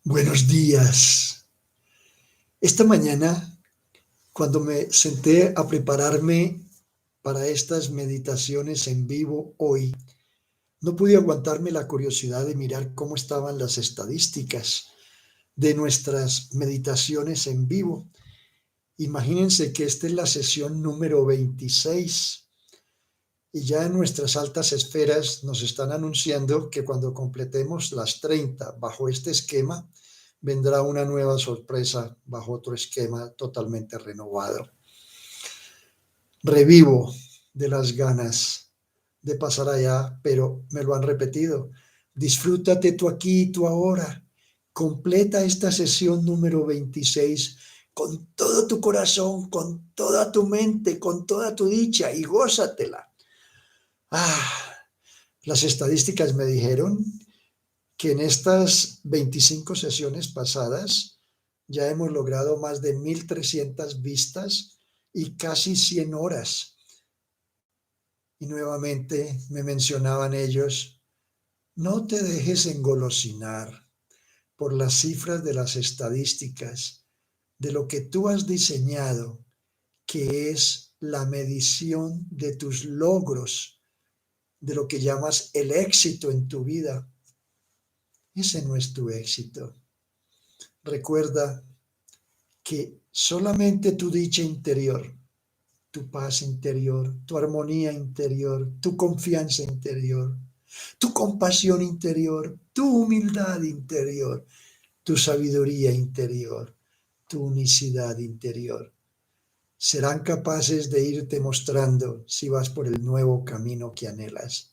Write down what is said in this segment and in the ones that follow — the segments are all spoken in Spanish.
Buenos días. Esta mañana, cuando me senté a prepararme para estas meditaciones en vivo hoy, no pude aguantarme la curiosidad de mirar cómo estaban las estadísticas de nuestras meditaciones en vivo. Imagínense que esta es la sesión número 26 y ya en nuestras altas esferas nos están anunciando que cuando completemos las 30 bajo este esquema, vendrá una nueva sorpresa bajo otro esquema totalmente renovado. Revivo de las ganas de pasar allá, pero me lo han repetido. Disfrútate tú aquí y tú ahora. Completa esta sesión número 26 con todo tu corazón, con toda tu mente, con toda tu dicha y gózatela. Las estadísticas me dijeron que en estas 25 sesiones pasadas ya hemos logrado más de 1,300 vistas y casi 100 horas. Y nuevamente me mencionaban ellos, no te dejes engolosinar por las cifras de las estadísticas, de lo que tú has diseñado, que es la medición de tus logros, de lo que llamas el éxito en tu vida. Ese no es tu éxito. Recuerda que solamente tu dicha interior, tu paz interior, tu armonía interior, tu confianza interior, tu compasión interior, tu humildad interior, tu sabiduría interior, tu unicidad interior, serán capaces de irte mostrando si vas por el nuevo camino que anhelas.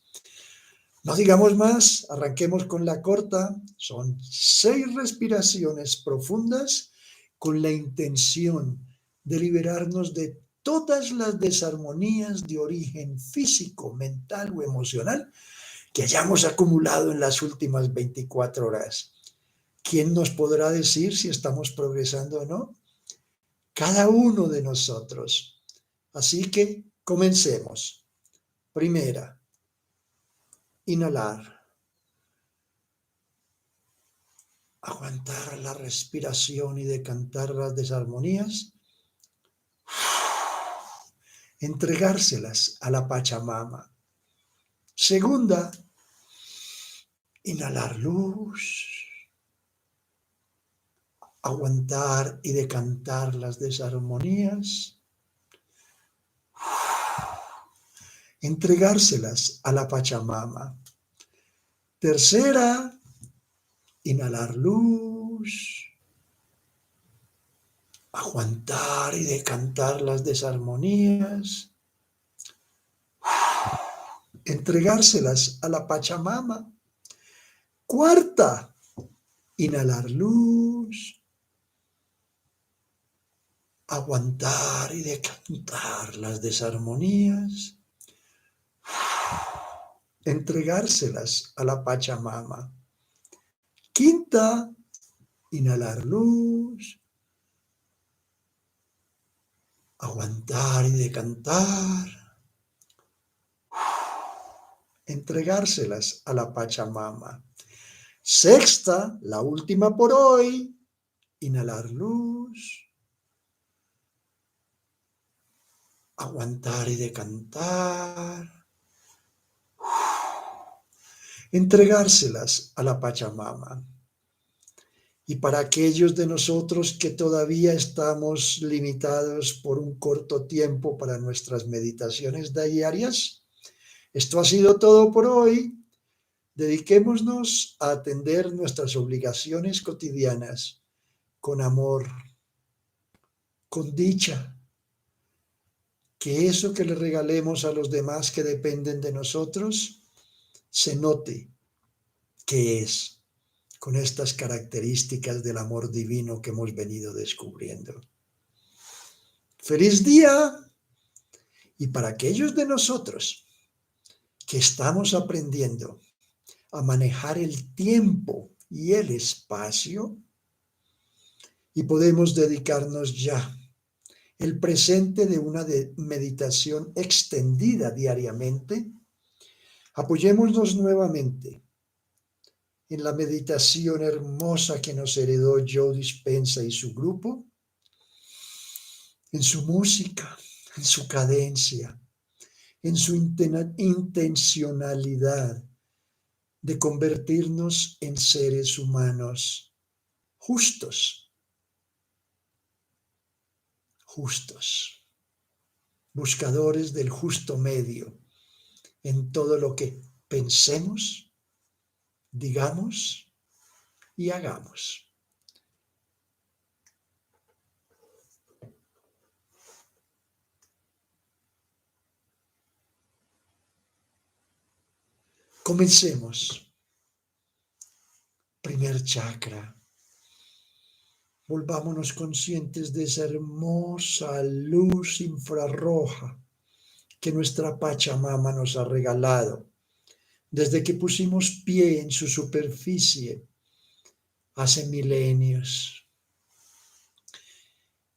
No digamos más, arranquemos con la corta. Son 6 respiraciones profundas con la intención de liberarnos de todas las desarmonías de origen físico, mental o emocional que hayamos acumulado en las últimas 24 horas. ¿Quién nos podrá decir si estamos progresando o no? Cada uno de nosotros. Así que comencemos. Primera, inhalar. Aguantar la respiración y decantar las desarmonías, entregárselas a la Pachamama. Segunda, inhalar luz, aguantar y decantar las desarmonías, entregárselas a la Pachamama. Tercera, inhalar luz, aguantar y decantar las desarmonías, entregárselas a la Pachamama. Cuarta, inhalar luz, aguantar y decantar las desarmonías, entregárselas a la Pachamama. Quinta, inhalar luz, aguantar y decantar, entregárselas a la Pachamama. Sexta, la última por hoy, inhalar luz, aguantar y decantar, entregárselas a la Pachamama. Y para aquellos de nosotros que todavía estamos limitados por un corto tiempo para nuestras meditaciones diarias, esto ha sido todo por hoy. Dediquémonos a atender nuestras obligaciones cotidianas con amor, con dicha, que eso que le regalemos a los demás que dependen de nosotros se note que es con estas características del amor divino que hemos venido descubriendo. ¡Feliz día! Y para aquellos de nosotros que estamos aprendiendo a manejar el tiempo y el espacio y podemos dedicarnos ya el presente de una meditación extendida diariamente, apoyémonos nuevamente en la meditación hermosa que nos heredó Joe Dispenza y su grupo, en su música, en su cadencia, en su intencionalidad de convertirnos en seres humanos justos, buscadores del justo medio en todo lo que pensemos, digamos y hagamos. Comencemos. Primer chakra. Volvámonos conscientes de esa hermosa luz infrarroja que nuestra Pachamama nos ha regalado desde que pusimos pie en su superficie hace milenios.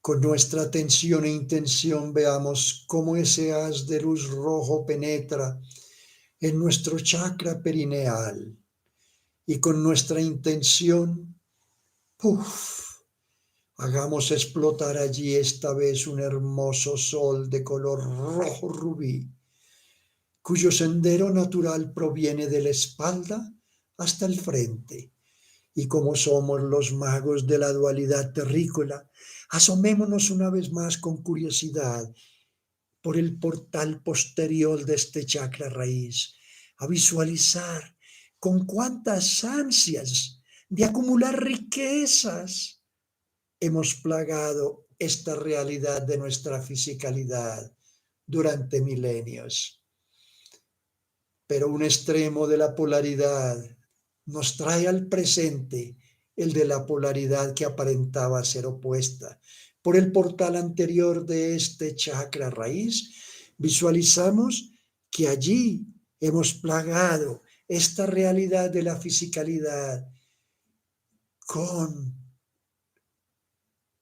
Con nuestra atención e intención veamos cómo ese haz de luz rojo penetra en nuestro chakra perineal y con nuestra intención, hagamos explotar allí esta vez un hermoso sol de color rojo rubí, cuyo sendero natural proviene de la espalda hasta el frente. Y como somos los magos de la dualidad terrícola, asomémonos una vez más con curiosidad por el portal posterior de este chakra raíz, a visualizar con cuántas ansias de acumular riquezas hemos plagado esta realidad de nuestra fisicalidad durante milenios. Pero un extremo de la polaridad nos trae al presente el de la polaridad que aparentaba ser opuesta. Por el portal anterior de este chakra raíz, visualizamos que allí hemos plagado esta realidad de la fisicalidad con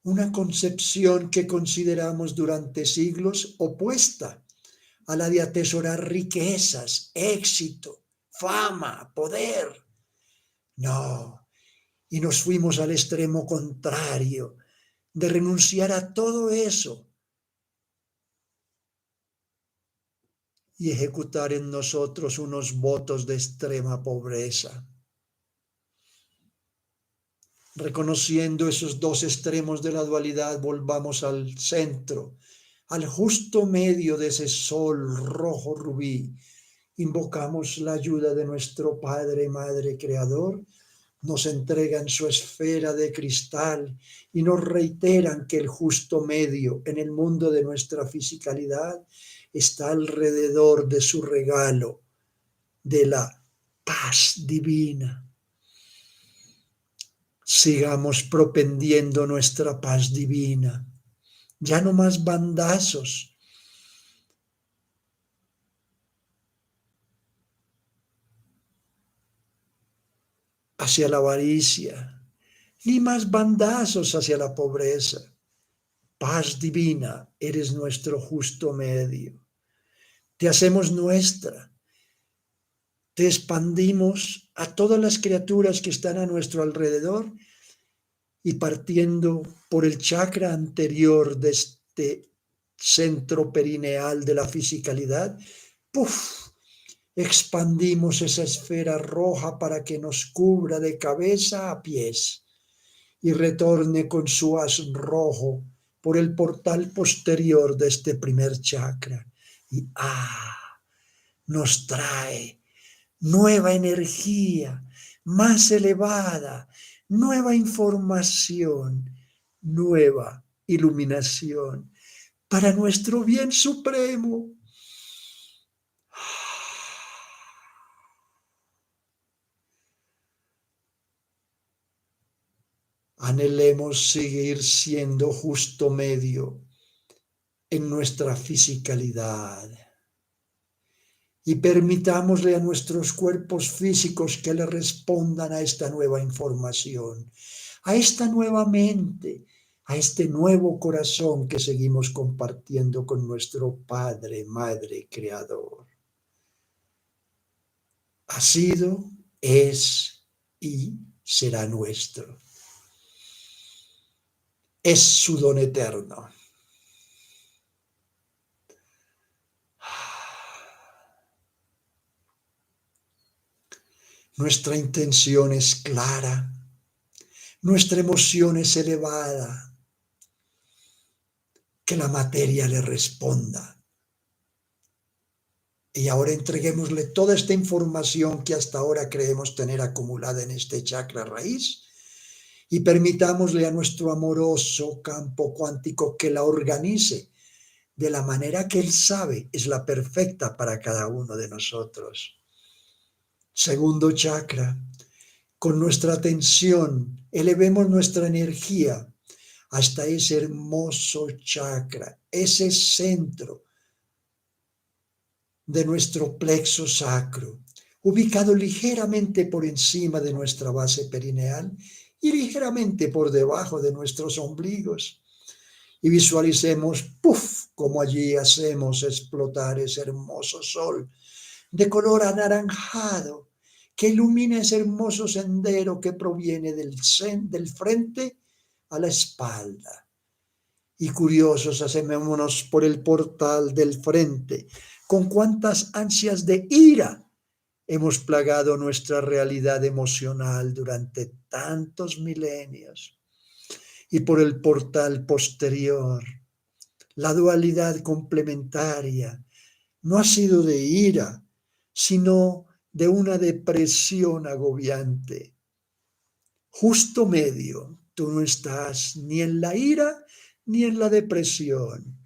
una concepción que consideramos durante siglos opuesta a la de atesorar riquezas, éxito, fama, poder. No, y nos fuimos al extremo contrario de renunciar a todo eso y ejecutar en nosotros unos votos de extrema pobreza. Reconociendo esos dos extremos de la dualidad, volvamos al centro, al justo medio de ese sol rojo rubí. Invocamos la ayuda de nuestro Padre, Madre Creador, nos entregan su esfera de cristal y nos reiteran que el justo medio en el mundo de nuestra fisicalidad está alrededor de su regalo de la paz divina. Sigamos propendiendo nuestra paz divina. Ya no más bandazos. Hacia la avaricia, ni más bandazos hacia la pobreza. Paz divina, eres nuestro justo medio. Te hacemos nuestra. Te expandimos a todas las criaturas que están a nuestro alrededor y partiendo por el chakra anterior de este centro perineal de la fisicalidad, expandimos esa esfera roja para que nos cubra de cabeza a pies y retorne con su haz rojo por el portal posterior de este primer chakra. Y nos trae nueva energía, más elevada, nueva información, nueva iluminación para nuestro bien supremo. Anhelemos seguir siendo justo medio en nuestra fisicalidad y permitámosle a nuestros cuerpos físicos que le respondan a esta nueva información, a esta nueva mente, a este nuevo corazón que seguimos compartiendo con nuestro Padre, Madre, Creador. Ha sido, es y será nuestro. Es su don eterno. Nuestra intención es clara, nuestra emoción es elevada, que la materia le responda. Y ahora entreguémosle toda esta información que hasta ahora creemos tener acumulada en este chakra raíz y permitámosle a nuestro amoroso campo cuántico que la organice de la manera que él sabe es la perfecta para cada uno de nosotros. Segundo chakra, con nuestra atención elevemos nuestra energía hasta ese hermoso chakra, ese centro de nuestro plexo sacro, ubicado ligeramente por encima de nuestra base perineal y ligeramente por debajo de nuestros ombligos. Y visualicemos, ¡puf!, como allí hacemos explotar ese hermoso sol de color anaranjado que ilumina ese hermoso sendero que proviene del frente a la espalda. Y curiosos, asomémonos por el portal del frente, con cuántas ansias de ira hemos plagado nuestra realidad emocional durante tantos milenios. Y por el portal posterior, la dualidad complementaria no ha sido de ira, sino de una depresión agobiante. Justo medio, tú no estás ni en la ira ni en la depresión.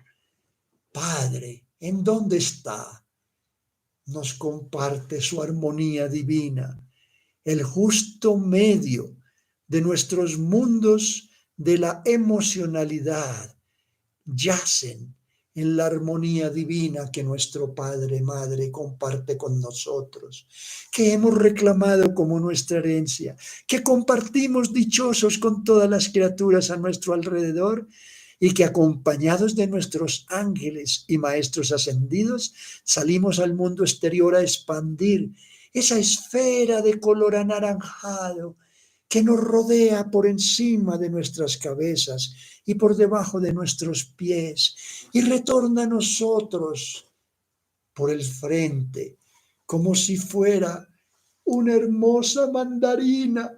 Padre, ¿en dónde está? Nos comparte su armonía divina, el justo medio de nuestros mundos de la emocionalidad. Yacen en la armonía divina que nuestro Padre, Madre comparte con nosotros, que hemos reclamado como nuestra herencia, que compartimos dichosos con todas las criaturas a nuestro alrededor y que acompañados de nuestros ángeles y maestros ascendidos salimos al mundo exterior a expandir esa esfera de color anaranjado que nos rodea por encima de nuestras cabezas y por debajo de nuestros pies y retorna a nosotros por el frente como si fuera una hermosa mandarina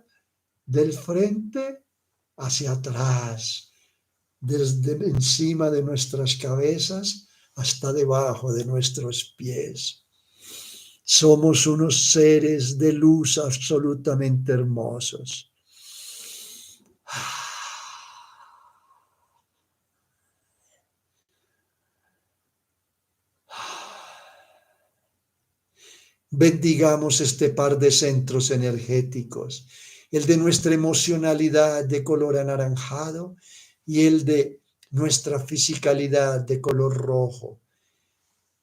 del frente hacia atrás, desde encima de nuestras cabezas hasta debajo de nuestros pies. Somos unos seres de luz absolutamente hermosos. Bendigamos este par de centros energéticos, el de nuestra emocionalidad de color anaranjado y el de nuestra fisicalidad de color rojo.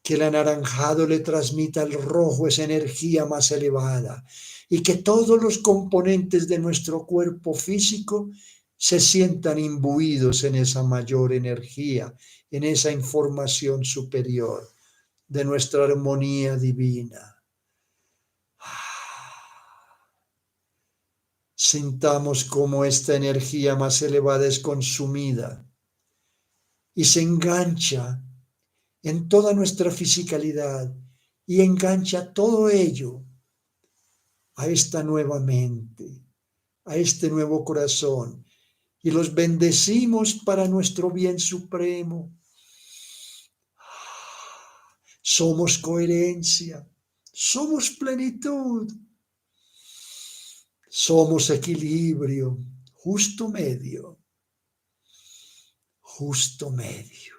Que el anaranjado le transmita al rojo esa energía más elevada y que todos los componentes de nuestro cuerpo físico se sientan imbuidos en esa mayor energía, en esa información superior de nuestra armonía divina. Sintamos cómo esta energía más elevada es consumida y se engancha en toda nuestra fisicalidad y engancha todo ello a esta nueva mente, a este nuevo corazón y los bendecimos para nuestro bien supremo. Somos coherencia, somos plenitud, somos equilibrio, justo medio, justo medio.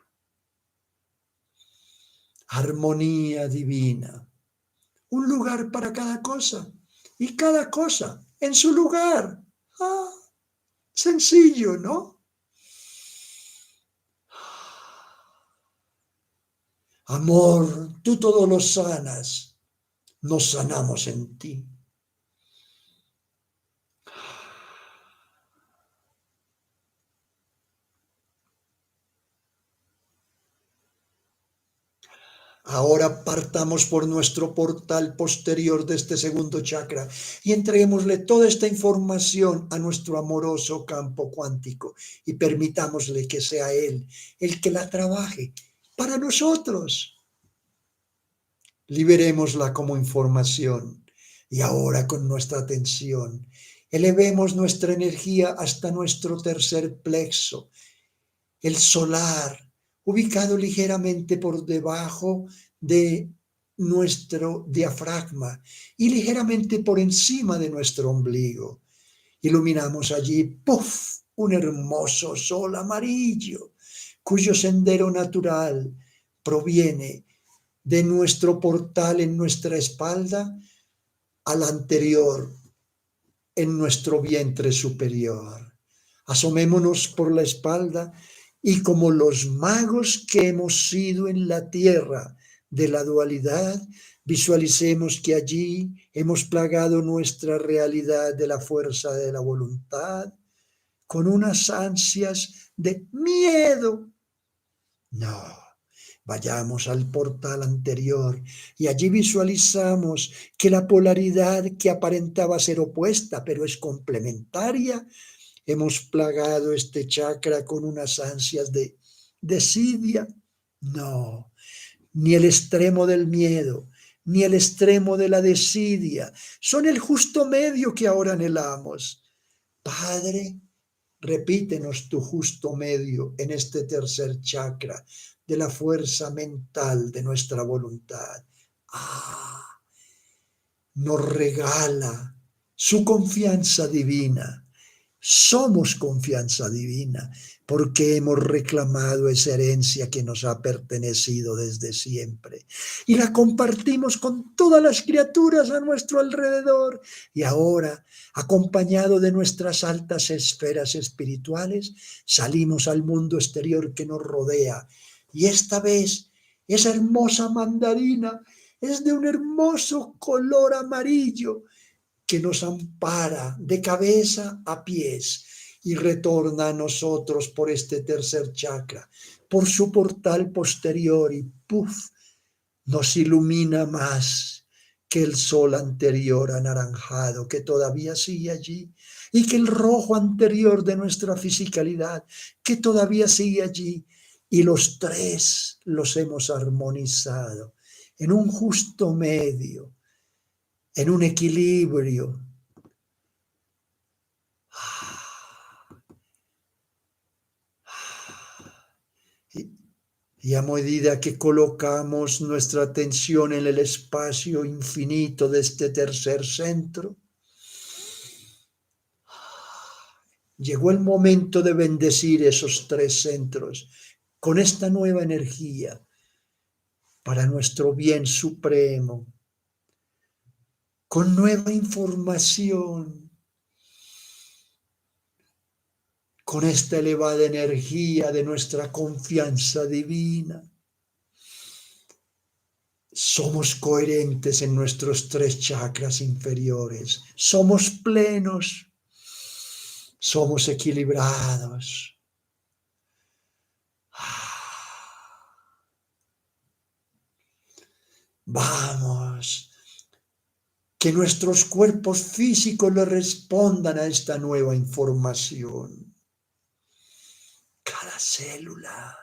Armonía divina, un lugar para cada cosa y cada cosa en su lugar. Sencillo, ¿no? Amor, tú todo lo sanas, nos sanamos en ti. Ahora partamos por nuestro portal posterior de este segundo chakra y entreguémosle toda esta información a nuestro amoroso campo cuántico y permitámosle que sea Él el que la trabaje para nosotros. Liberémosla como información y ahora con nuestra atención elevemos nuestra energía hasta nuestro tercer plexo, el solar, ubicado ligeramente por debajo de nuestro diafragma y ligeramente por encima de nuestro ombligo. Iluminamos allí, ¡puf!, un hermoso sol amarillo, cuyo sendero natural proviene de nuestro portal en nuestra espalda al anterior en nuestro vientre superior. Asomémonos por la espalda y como los magos que hemos sido en la tierra de la dualidad, visualicemos que allí hemos plagado nuestra realidad de la fuerza de la voluntad con unas ansias de miedo. No, vayamos al portal anterior y allí visualizamos que la polaridad que aparentaba ser opuesta, pero es complementaria, hemos plagado este chakra con unas ansias de desidia. No, ni el extremo del miedo, ni el extremo de la desidia son el justo medio que ahora anhelamos. Padre, repítenos tu justo medio en este tercer chakra de la fuerza mental de nuestra voluntad. Nos regala su confianza divina. Somos confianza divina porque hemos reclamado esa herencia que nos ha pertenecido desde siempre y la compartimos con todas las criaturas a nuestro alrededor. Y ahora, acompañado de nuestras altas esferas espirituales, salimos al mundo exterior que nos rodea. Y esta vez, esa hermosa mandarina es de un hermoso color amarillo que nos ampara de cabeza a pies y retorna a nosotros por este tercer chakra, por su portal posterior y ¡puf!, nos ilumina más que el sol anterior anaranjado que todavía sigue allí y que el rojo anterior de nuestra fisicalidad que todavía sigue allí, y los tres los hemos armonizado en un justo medio, en un equilibrio. Y a medida que colocamos nuestra atención en el espacio infinito de este tercer centro, llegó el momento de bendecir esos tres centros con esta nueva energía para nuestro bien supremo, con nueva información, con esta elevada energía de nuestra confianza divina. Somos coherentes en nuestros tres chakras inferiores, somos plenos, somos equilibrados. Vamos, que nuestros cuerpos físicos le respondan a esta nueva información. Cada célula.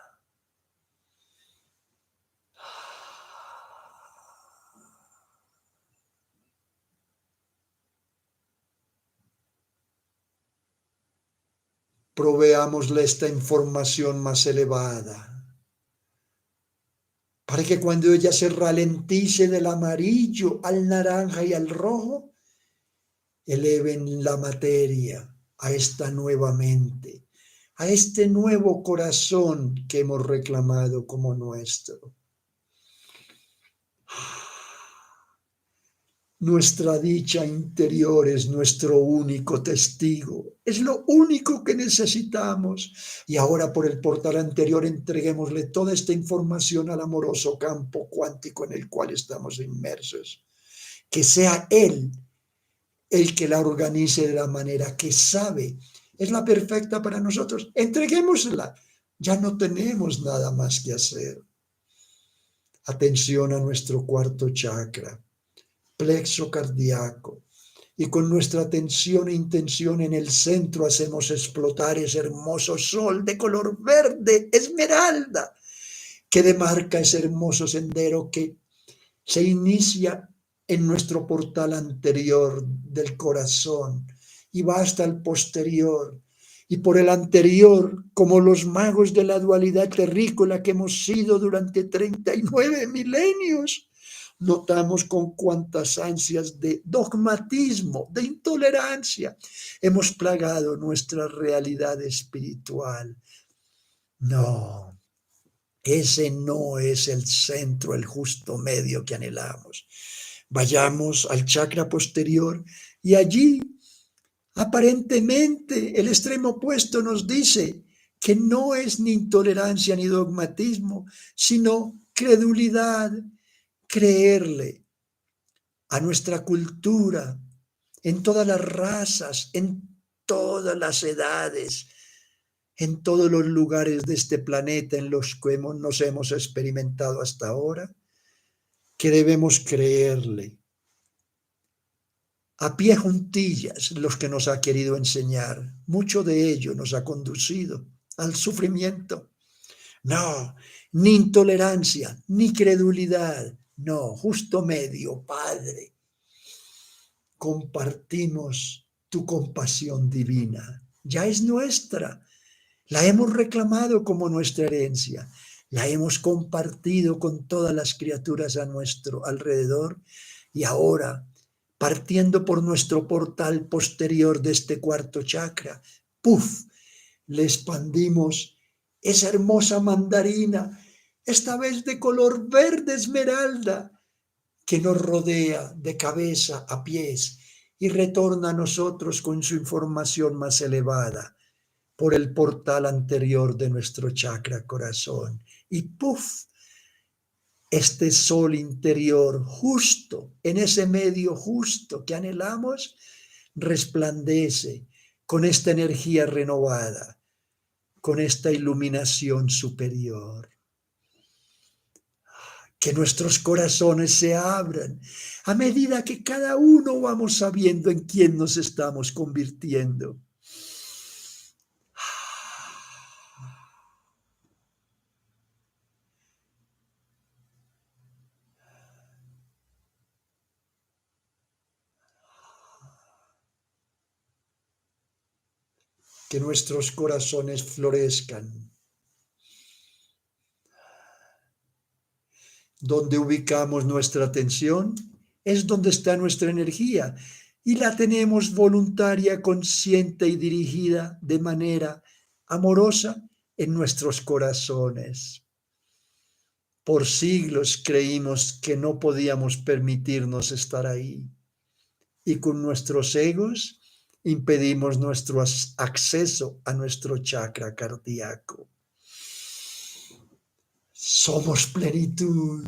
Proveámosle esta información más elevada, para que cuando ella se ralentice del amarillo al naranja y al rojo, eleven la materia a esta nueva mente, a este nuevo corazón que hemos reclamado como nuestro. Nuestra dicha interior es nuestro único testigo, es lo único que necesitamos. Y ahora por el portal anterior entreguémosle toda esta información al amoroso campo cuántico en el cual estamos inmersos. Que sea Él el que la organice de la manera que sabe es la perfecta para nosotros. Entreguémosla, ya no tenemos nada más que hacer. Atención a nuestro cuarto chakra, plexo cardíaco. Y con nuestra atención e intención en el centro hacemos explotar ese hermoso sol de color verde, esmeralda, que demarca ese hermoso sendero que se inicia en nuestro portal anterior del corazón y va hasta el posterior. Y por el anterior, como los magos de la dualidad terrícola que hemos sido durante 39 milenios, notamos con cuántas ansias de dogmatismo, de intolerancia, hemos plagado nuestra realidad espiritual. No, ese no es el centro, el justo medio que anhelamos. Vayamos al chakra posterior y allí, aparentemente, el extremo opuesto nos dice que no es ni intolerancia ni dogmatismo, sino credulidad, creerle a nuestra cultura, en todas las razas, en todas las edades, en todos los lugares de este planeta en los que nos hemos experimentado hasta ahora, que debemos creerle a pie juntillas los que nos ha querido enseñar. Mucho de ello nos ha conducido al sufrimiento. No, ni intolerancia, ni credulidad, no, justo medio, Padre. Compartimos tu compasión divina. Ya es nuestra. La hemos reclamado como nuestra herencia. La hemos compartido con todas las criaturas a nuestro alrededor y ahora, partiendo por nuestro portal posterior de este cuarto chakra, ¡puf!, le expandimos esa hermosa mandarina, esta vez de color verde esmeralda, que nos rodea de cabeza a pies y retorna a nosotros con su información más elevada por el portal anterior de nuestro chakra corazón. Y ¡puf!, este sol interior justo, en ese medio justo que anhelamos, resplandece con esta energía renovada, con esta iluminación superior. Que nuestros corazones se abran a medida que cada uno vamos sabiendo en quién nos estamos convirtiendo. Que nuestros corazones florezcan. Donde ubicamos nuestra atención es donde está nuestra energía y la tenemos voluntaria, consciente y dirigida de manera amorosa en nuestros corazones. Por siglos creímos que no podíamos permitirnos estar ahí y con nuestros egos impedimos nuestro acceso a nuestro chakra cardíaco. Somos plenitud.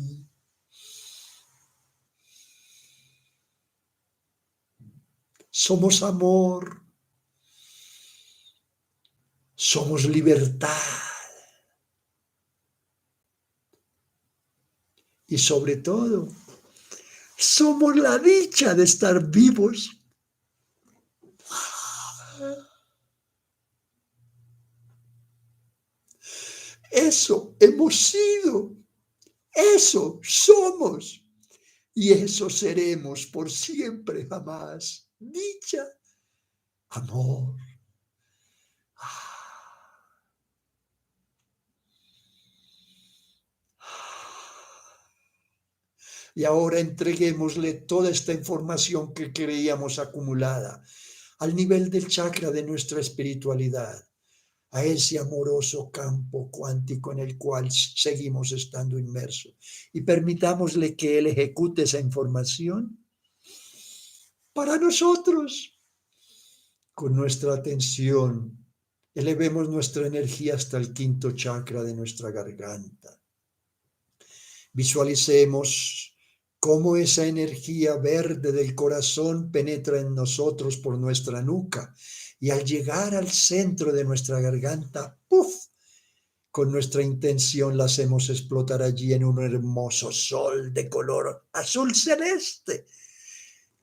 Somos amor. Somos libertad. Y sobre todo, somos la dicha de estar vivos. Eso hemos sido. Eso somos. Y eso seremos por siempre, jamás. Dicha, amor. Y ahora entreguémosle toda esta información que creíamos acumulada al nivel del chakra de nuestra espiritualidad, a ese amoroso campo cuántico en el cual seguimos estando inmersos. Y permitámosle que él ejecute esa información para nosotros. Con nuestra atención, elevemos nuestra energía hasta el quinto chakra de nuestra garganta. Visualicemos cómo esa energía verde del corazón penetra en nosotros por nuestra nuca y al llegar al centro de nuestra garganta, ¡puf!, Con nuestra intención la hacemos explotar allí en un hermoso sol de color azul celeste,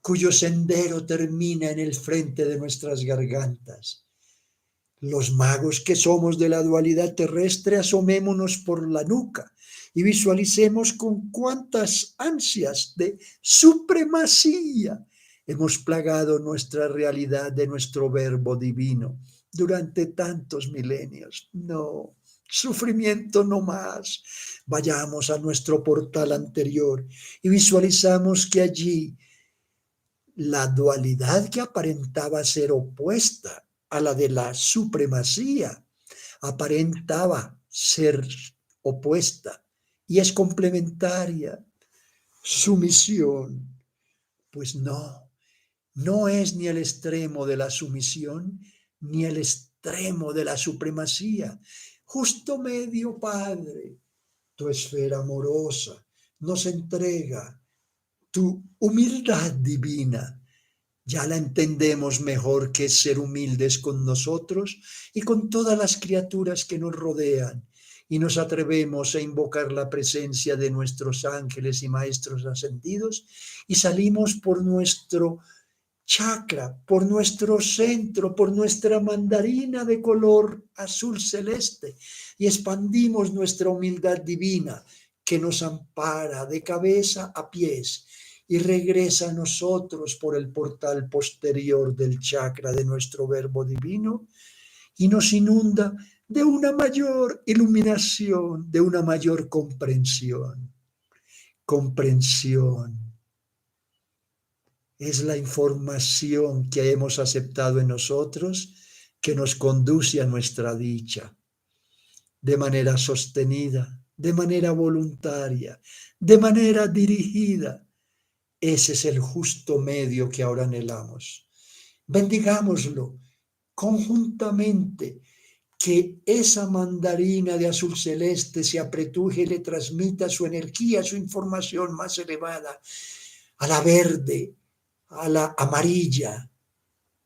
cuyo sendero termina en el frente de nuestras gargantas. Los magos que somos de la dualidad terrestre, asomémonos por la nuca y visualicemos con cuántas ansias de supremacía hemos plagado nuestra realidad de nuestro verbo divino durante tantos milenios. No, sufrimiento no más. Vayamos a nuestro portal anterior y visualizamos que allí la dualidad que aparentaba ser opuesta a la de la supremacía, aparentaba ser opuesta y es complementaria. Sumisión. Pues no, no es ni el extremo de la sumisión ni el extremo de la supremacía. Justo medio, Padre. Tu esfera amorosa nos entrega tu humildad divina. Ya la entendemos mejor, que es ser humildes con nosotros y con todas las criaturas que nos rodean, y nos atrevemos a invocar la presencia de nuestros ángeles y maestros ascendidos y salimos por nuestro chakra, por nuestro centro, por nuestra mandarina de color azul celeste y expandimos nuestra humildad divina que nos ampara de cabeza a pies y regresa a nosotros por el portal posterior del chakra de nuestro verbo divino y nos inunda de una mayor iluminación, de una mayor comprensión. Comprensión es la información que hemos aceptado en nosotros que nos conduce a nuestra dicha, de manera sostenida, de manera voluntaria, de manera dirigida. Ese es el justo medio que ahora anhelamos. Bendigámoslo conjuntamente, que esa mandarina de azul celeste se apretuje y le transmita su energía, su información más elevada a la verde, a la amarilla,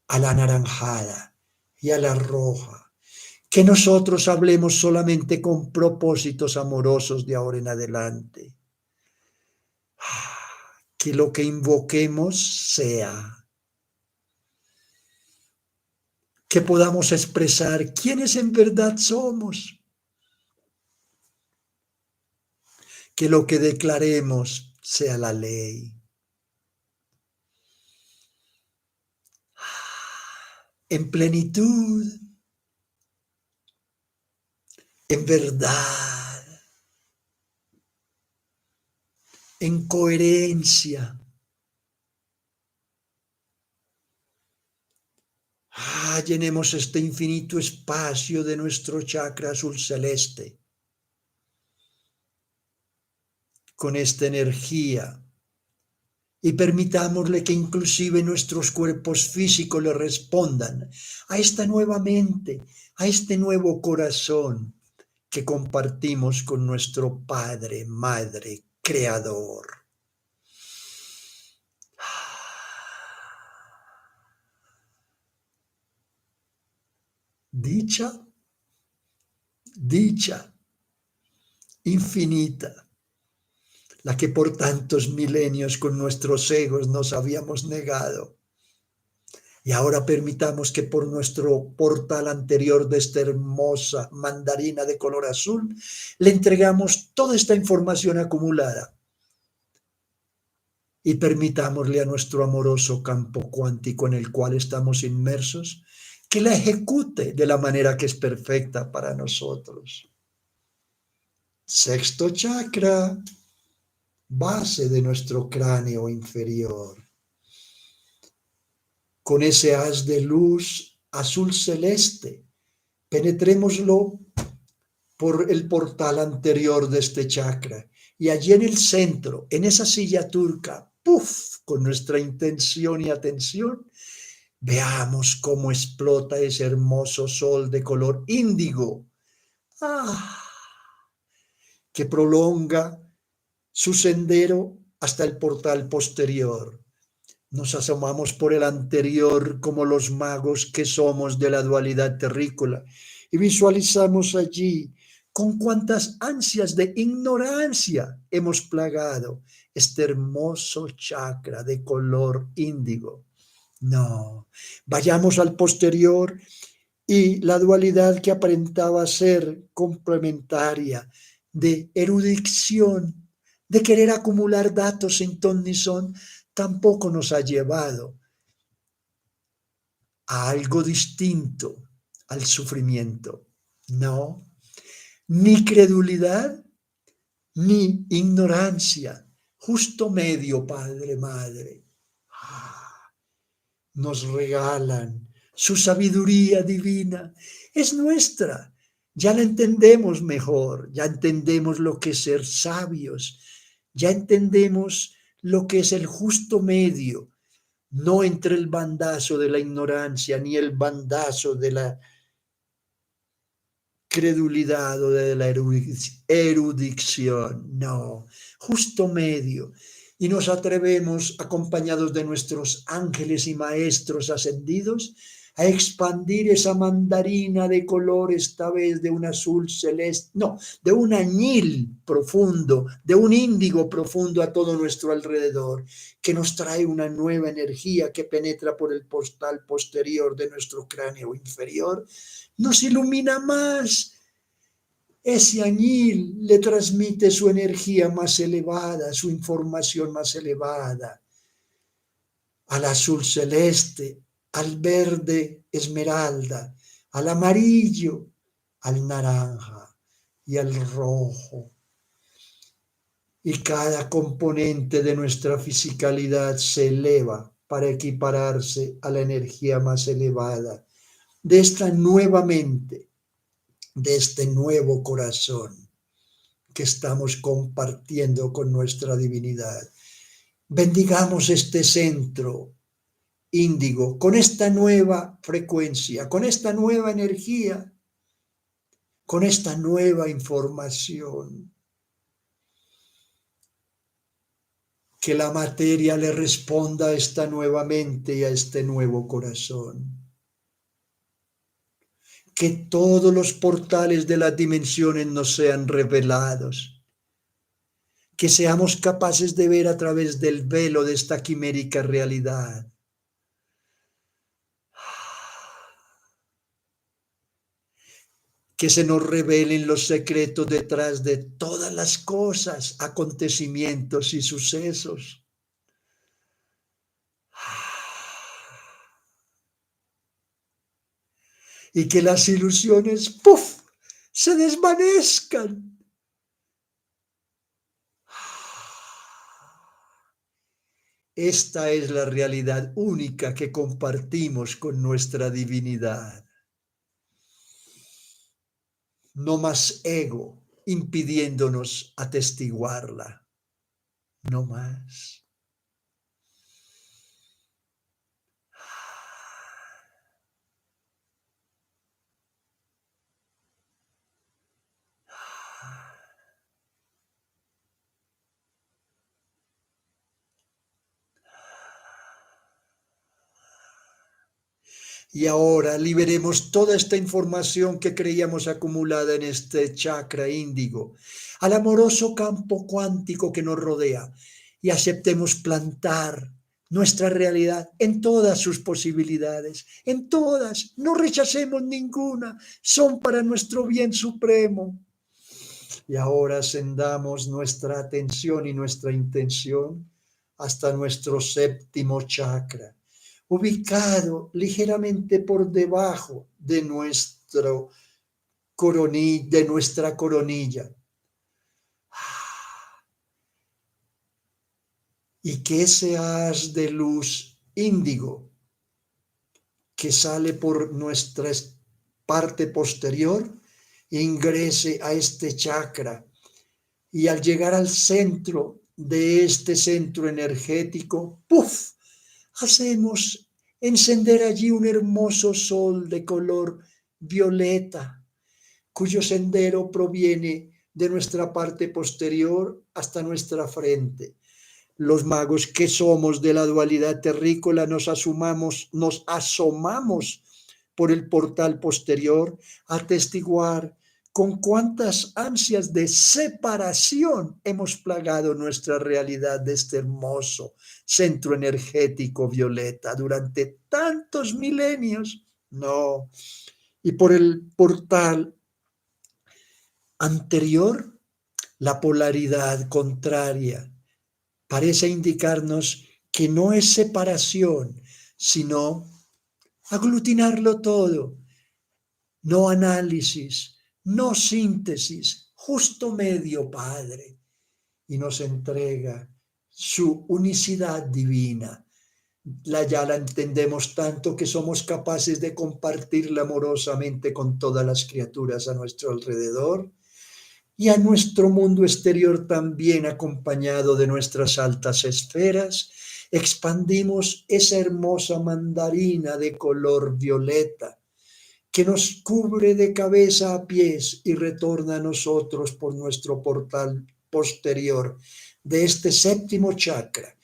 a la anaranjada y a la roja. Que nosotros hablemos solamente con propósitos amorosos de ahora en adelante. Que lo que invoquemos sea. Que podamos expresar quiénes en verdad somos. Que lo que declaremos sea la ley. En plenitud, en verdad, en coherencia. Llenemos este infinito espacio de nuestro chakra azul celeste con esta energía y permitámosle que inclusive nuestros cuerpos físicos le respondan a esta nueva mente, a este nuevo corazón que compartimos con nuestro Padre, Madre, Creador. Dicha infinita, la que por tantos milenios con nuestros egos nos habíamos negado. Y ahora permitamos que por nuestro portal anterior de esta hermosa mandarina de color azul, le entregamos toda esta información acumulada. Y permitámosle a nuestro amoroso campo cuántico en el cual estamos inmersos, que la ejecute de la manera que es perfecta para nosotros. Sexto chakra, base de nuestro cráneo inferior. Con ese haz de luz azul celeste, penetrémoslo por el portal anterior de este chakra y allí en el centro, en esa silla turca, ¡puf!, con nuestra intención y atención, veamos cómo explota ese hermoso sol de color índigo, que prolonga su sendero hasta el portal posterior. Nos asomamos por el anterior como los magos que somos de la dualidad terrícola y visualizamos allí con cuántas ansias de ignorancia hemos plagado este hermoso chakra de color índigo. No, vayamos al posterior y la dualidad que aparentaba ser complementaria de erudición, de querer acumular datos sin ton ni son, tampoco nos ha llevado a algo distinto al sufrimiento. No, ni credulidad, ni ignorancia, justo medio, Padre, Madre. Nos regalan su sabiduría divina, es nuestra. Ya la entendemos mejor, ya entendemos lo que es ser sabios, ya entendemos lo que es el justo medio, no entre el bandazo de la ignorancia ni el bandazo de la credulidad o de la erudición, no, justo medio. Y nos atrevemos, acompañados de nuestros ángeles y maestros ascendidos, a expandir esa mandarina de color, esta vez de un azul celeste, no, de un añil profundo, de un índigo profundo a todo nuestro alrededor, que nos trae una nueva energía que penetra por el portal posterior de nuestro cráneo inferior, nos ilumina más. Ese añil le transmite su energía más elevada, su información más elevada, al azul celeste, al verde esmeralda, al amarillo, al naranja y al rojo. Y cada componente de nuestra fisicalidad se eleva para equipararse a la energía más elevada de esta nueva mente, de este nuevo corazón que estamos compartiendo con nuestra divinidad. Bendigamos este centro índigo con esta nueva frecuencia, con esta nueva energía, con esta nueva información. Que la materia le responda a esta nueva mente y a este nuevo corazón. Que todos los portales de las dimensiones nos sean revelados. Que seamos capaces de ver a través del velo de esta quimérica realidad. Que se nos revelen los secretos detrás de todas las cosas, acontecimientos y sucesos. Y que las ilusiones, ¡puf!, se desvanezcan. Esta es la realidad única que compartimos con nuestra divinidad. No más ego impidiéndonos atestiguarla. No más. Y ahora liberemos toda esta información que creíamos acumulada en este chakra índigo al amoroso campo cuántico que nos rodea y aceptemos plantar nuestra realidad en todas sus posibilidades, en todas, no rechacemos ninguna, son para nuestro bien supremo. Y ahora ascendamos nuestra atención y nuestra intención hasta nuestro séptimo chakra, ubicado ligeramente por debajo de nuestra coronilla. Y que ese haz de luz índigo que sale por nuestra parte posterior ingrese a este chakra y al llegar al centro de este centro energético, ¡puf!, hacemos encender allí un hermoso sol de color violeta, cuyo sendero proviene de nuestra parte posterior hasta nuestra frente. Los magos que somos de la dualidad terrícola nos asomamos por el portal posterior a atestiguar con cuántas ansias de separación hemos plagado nuestra realidad de este hermoso centro energético violeta durante tantos milenios. No. Y por el portal anterior, la polaridad contraria parece indicarnos que no es separación, sino aglutinarlo todo. No análisis, no síntesis, justo medio, Padre. Y nos entrega su unicidad divina. Ya la entendemos tanto que somos capaces de compartirla amorosamente con todas las criaturas a nuestro alrededor y a nuestro mundo exterior también, acompañado de nuestras altas esferas. Expandimos esa hermosa mandarina de color violeta que nos cubre de cabeza a pies y retorna a nosotros por nuestro portal posterior de este séptimo chakra.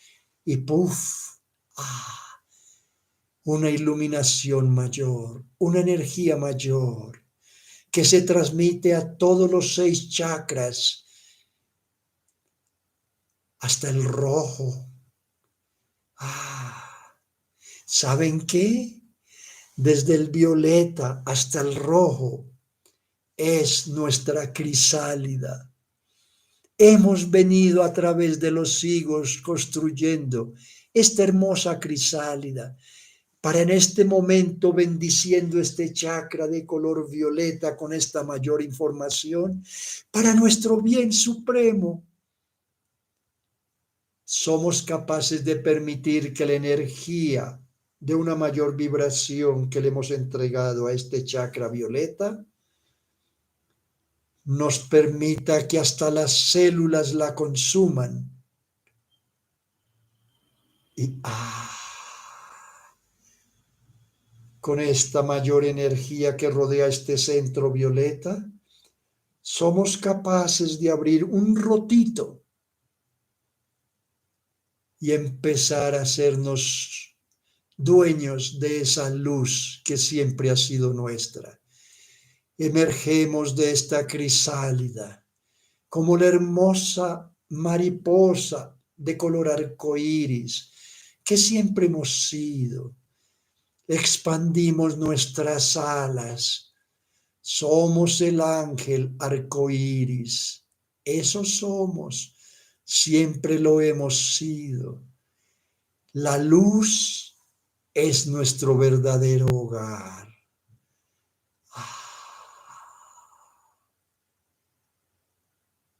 Y ¡puf! Una iluminación mayor, una energía mayor que se transmite a todos los 6 chakras, hasta el rojo. ¿Saben qué? Desde el violeta hasta el rojo es nuestra crisálida. Hemos venido a través de los siglos construyendo esta hermosa crisálida para en este momento, bendiciendo este chakra de color violeta con esta mayor información, para nuestro bien supremo. Somos capaces de permitir que la energía de una mayor vibración que le hemos entregado a este chakra violeta nos permita que hasta las células la consuman. Y con esta mayor energía que rodea este centro violeta, somos capaces de abrir un rotito y empezar a hacernos dueños de esa luz que siempre ha sido nuestra. Emergemos de esta crisálida como la hermosa mariposa de color arcoíris que siempre hemos sido. Expandimos nuestras alas. Somos el ángel arcoíris. Eso somos. Siempre lo hemos sido. La luz es nuestro verdadero hogar.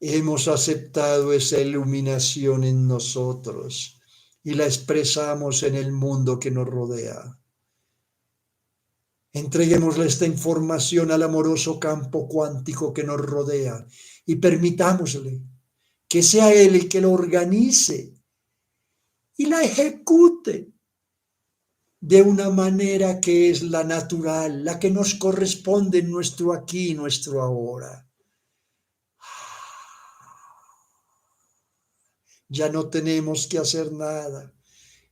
Hemos aceptado esa iluminación en nosotros y la expresamos en el mundo que nos rodea. Entreguémosle esta información al amoroso campo cuántico que nos rodea y permitámosle que sea él el que lo organice y la ejecute de una manera que es la natural, la que nos corresponde en nuestro aquí y nuestro ahora. Ya no tenemos que hacer nada.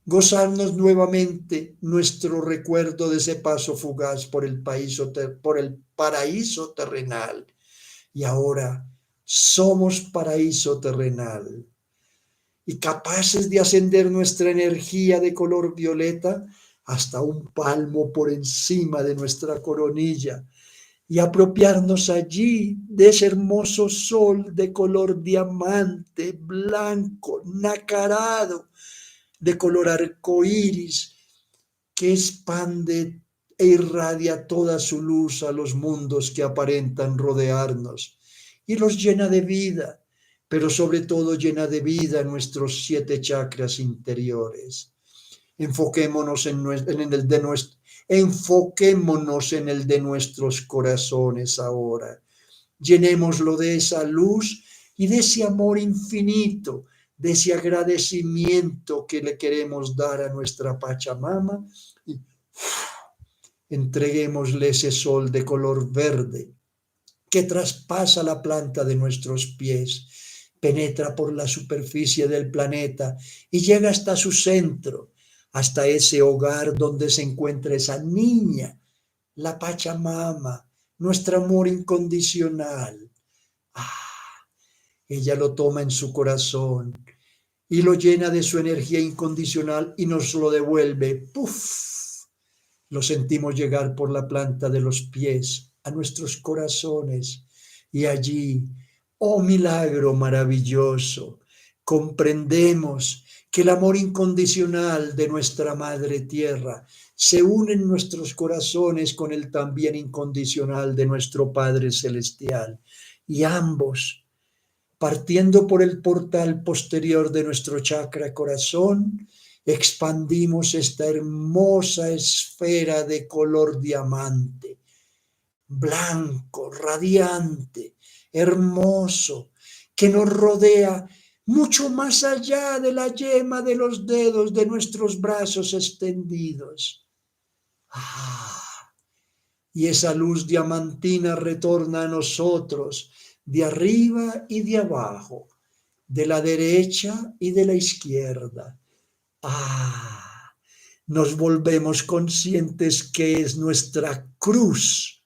Gozarnos nuevamente nuestro recuerdo de ese paso fugaz por el paraíso terrenal. Y ahora somos paraíso terrenal. Y capaces de ascender nuestra energía de color violeta hasta un palmo por encima de nuestra coronilla y apropiarnos allí de ese hermoso sol de color diamante, blanco, nacarado, de color arcoíris, que expande e irradia toda su luz a los mundos que aparentan rodearnos y los llena de vida, pero sobre todo llena de vida nuestros 7 chakras interiores. Enfoquémonos enfoquémonos en el de nuestros corazones ahora. Llenémoslo de esa luz y de ese amor infinito, de ese agradecimiento que le queremos dar a nuestra Pachamama. Y entreguémosle ese sol de color verde que traspasa la planta de nuestros pies, penetra por la superficie del planeta y llega hasta su centro, hasta ese hogar donde se encuentra esa niña, la Pachamama, nuestro amor incondicional. Ella lo toma en su corazón y lo llena de su energía incondicional y nos lo devuelve. ¡Puf! Lo sentimos llegar por la planta de los pies a nuestros corazones y allí, oh milagro maravilloso, comprendemos que el amor incondicional de nuestra Madre Tierra se une en nuestros corazones con el también incondicional de nuestro Padre Celestial. Y ambos, partiendo por el portal posterior de nuestro chakra corazón, expandimos esta hermosa esfera de color diamante, blanco, radiante, hermoso, que nos rodea mucho más allá de la yema de los dedos de nuestros brazos extendidos. Y esa luz diamantina retorna a nosotros de arriba y de abajo, de la derecha y de la izquierda. Nos volvemos conscientes que es nuestra cruz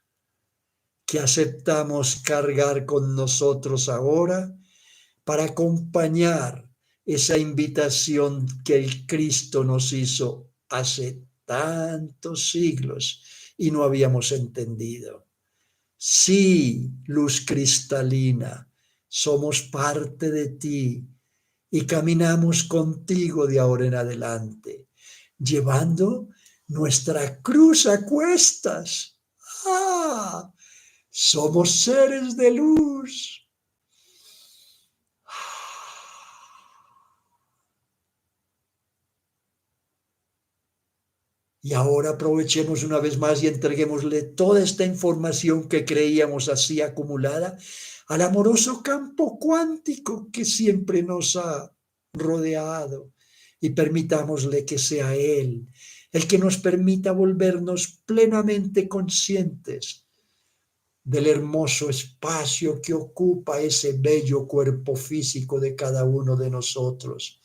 que aceptamos cargar con nosotros ahora para acompañar esa invitación que el Cristo nos hizo hace tantos siglos y no habíamos entendido. Sí, luz cristalina, somos parte de ti y caminamos contigo de ahora en adelante, llevando nuestra cruz a cuestas. Somos seres de luz. Y ahora aprovechemos una vez más y entreguémosle toda esta información que creíamos así acumulada al amoroso campo cuántico que siempre nos ha rodeado y permitámosle que sea Él el que nos permita volvernos plenamente conscientes del hermoso espacio que ocupa ese bello cuerpo físico de cada uno de nosotros,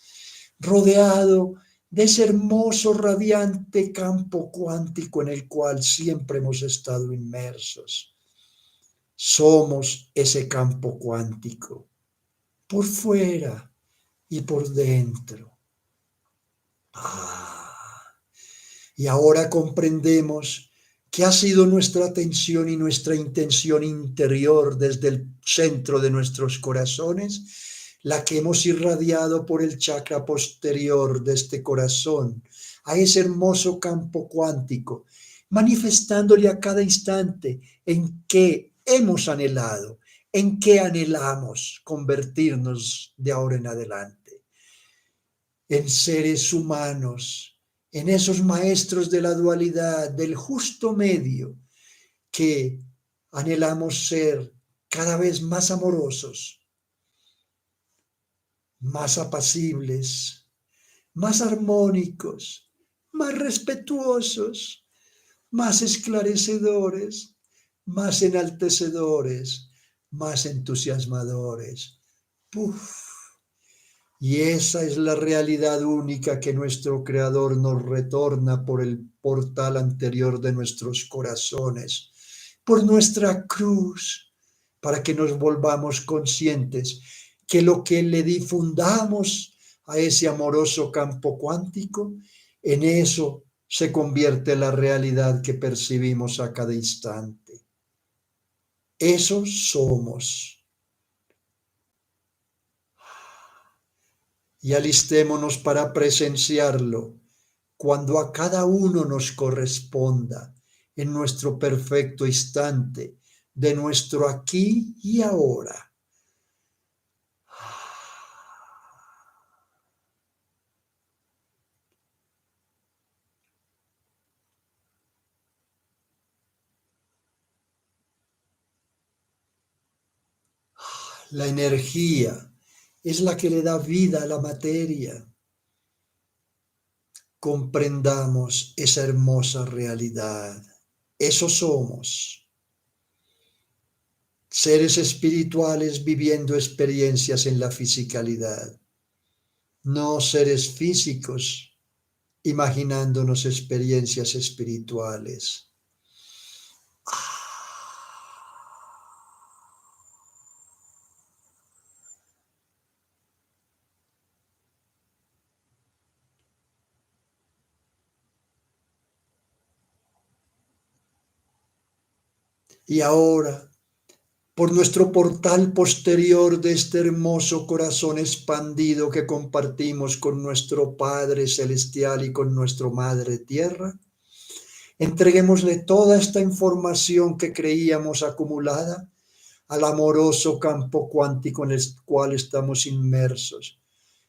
rodeado de ese hermoso, radiante campo cuántico en el cual siempre hemos estado inmersos. Somos ese campo cuántico, por fuera y por dentro. Y ahora comprendemos que ha sido nuestra atención y nuestra intención interior desde el centro de nuestros corazones la que hemos irradiado por el chakra posterior de este corazón a ese hermoso campo cuántico, manifestándole a cada instante en qué hemos anhelado, en qué anhelamos convertirnos de ahora en adelante, en seres humanos, en esos maestros de la dualidad, del justo medio, que anhelamos ser cada vez más amorosos, más apacibles, más armónicos, más respetuosos, más esclarecedores, más enaltecedores, más entusiasmadores. ¡Puf! Y esa es la realidad única que nuestro Creador nos retorna por el portal anterior de nuestros corazones, por nuestra cruz, para que nos volvamos conscientes que lo que le difundamos a ese amoroso campo cuántico, en eso se convierte la realidad que percibimos a cada instante. Eso somos. Y alistémonos para presenciarlo cuando a cada uno nos corresponda en nuestro perfecto instante de nuestro aquí y ahora. La energía es la que le da vida a la materia. Comprendamos esa hermosa realidad. Eso somos. Seres espirituales viviendo experiencias en la fisicalidad. No seres físicos imaginándonos experiencias espirituales. Y ahora, por nuestro portal posterior de este hermoso corazón expandido que compartimos con nuestro Padre Celestial y con nuestra Madre Tierra, entreguémosle toda esta información que creíamos acumulada al amoroso campo cuántico en el cual estamos inmersos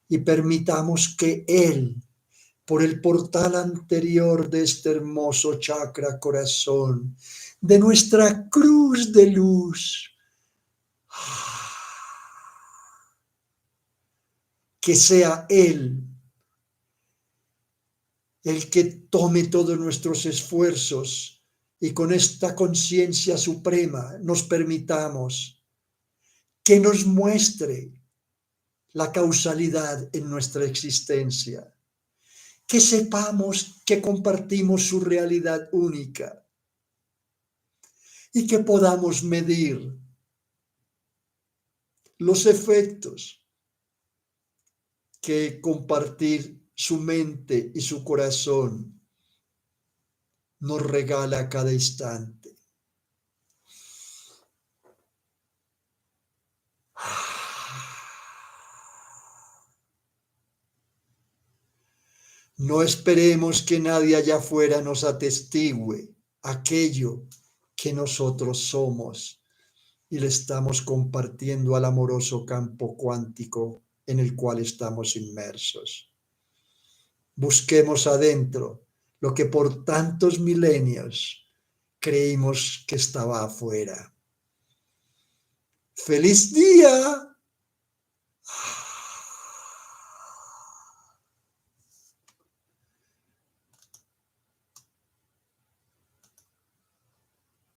y permitamos que Él, por el portal anterior de este hermoso chakra corazón, de nuestra cruz de luz, que sea Él el que tome todos nuestros esfuerzos y con esta conciencia suprema nos permitamos que nos muestre la causalidad en nuestra existencia, que sepamos que compartimos su realidad única y que podamos medir los efectos que compartir su mente y su corazón nos regala a cada instante. No esperemos que nadie allá afuera nos atestigue aquello que nosotros somos y le estamos compartiendo al amoroso campo cuántico en el cual estamos inmersos. Busquemos adentro lo que por tantos milenios creímos que estaba afuera. ¡Feliz día!